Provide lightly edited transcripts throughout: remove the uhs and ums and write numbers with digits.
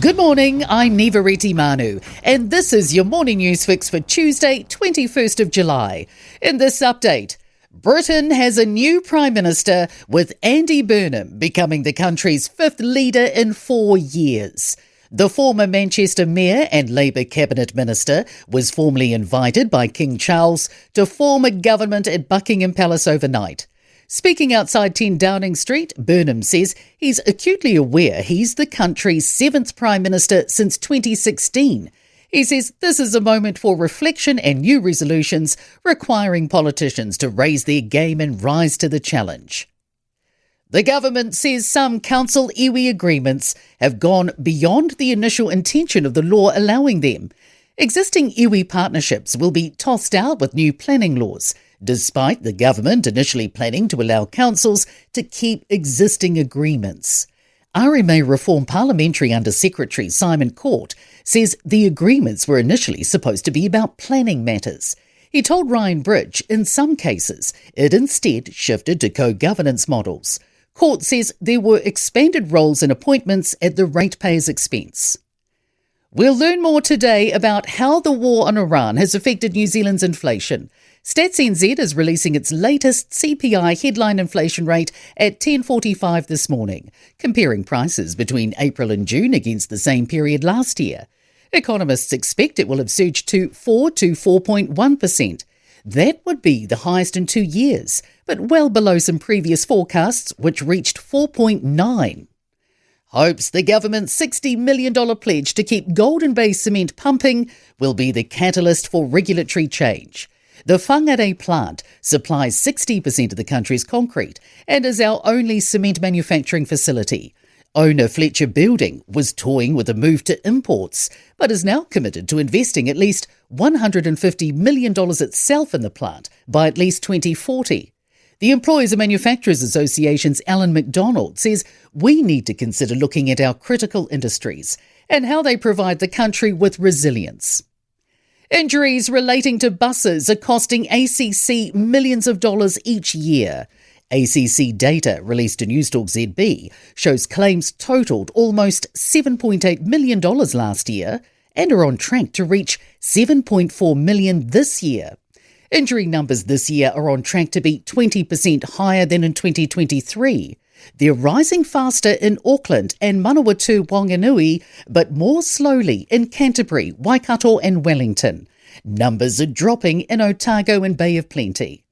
Good morning, I'm Nivareti Manu, and this is your morning news fix for Tuesday, 21st of July. In this update, Britain has a new Prime Minister, with Andy Burnham becoming the country's fifth leader in 4 years. The former Manchester Mayor and Labour Cabinet Minister was formally invited by King Charles to form a government at Buckingham Palace overnight. Speaking outside 10 Downing Street, Burnham says he's acutely aware he's the country's seventh Prime Minister since 2016. He says this is a moment for reflection and new resolutions, requiring politicians to raise their game and rise to the challenge. The government says some council iwi agreements have gone beyond the initial intention of the law allowing them. Existing iwi partnerships will be tossed out with new planning laws, despite the government initially planning to allow councils to keep existing agreements. RMA Reform Parliamentary Under-Secretary Simon Court says the agreements were initially supposed to be about planning matters. He told Ryan Bridge in some cases it instead shifted to co-governance models. Court says there were expanded roles and appointments at the ratepayers' expense. We'll learn more today about how the war on Iran has affected New Zealand's inflation. Stats NZ is releasing its latest CPI headline inflation rate at 10:45 this morning, comparing prices between April and June against the same period last year. Economists expect it will have surged to 4 to 4.1%. That would be the highest in 2 years, but well below some previous forecasts, which reached 4.9. Hopes the government's $60 million pledge to keep Golden Bay cement pumping will be the catalyst for regulatory change. The Whangarei plant supplies 60% of the country's concrete and is our only cement manufacturing facility. Owner Fletcher Building was toying with a move to imports, but is now committed to investing at least $150 million itself in the plant by at least 2040. The Employers and Manufacturers Association's Alan McDonald says we need to consider looking at our critical industries and how they provide the country with resilience. Injuries relating to buses are costing ACC millions of dollars each year. ACC data released to Newstalk ZB shows claims totalled almost $7.8 million last year and are on track to reach $7.4 million this year. Injury numbers this year are on track to be 20% higher than in 2023. They're rising faster in Auckland and Manawatu-Wanganui, but more slowly in Canterbury, Waikato and Wellington. Numbers are dropping in Otago and Bay of Plenty.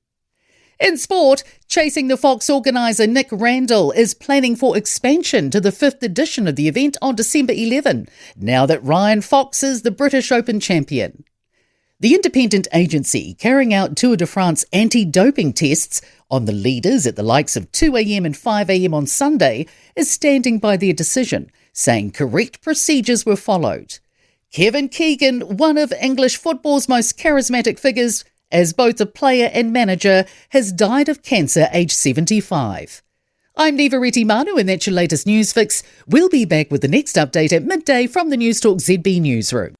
In sport, Chasing the Fox organiser Nick Randall is planning for expansion to the 5th edition of the event on December 11, now that Ryan Fox is the British Open champion. The independent agency carrying out Tour de France anti-doping tests on the leaders at the likes of 2 a.m. and 5 a.m. on Sunday is standing by their decision, saying correct procedures were followed. Kevin Keegan, one of English football's most charismatic figures, as both a player and manager, has died of cancer aged 75. I'm Nivareti Manu, and that's your latest news fix. We'll be back with the next update at midday from the Newstalk ZB newsroom.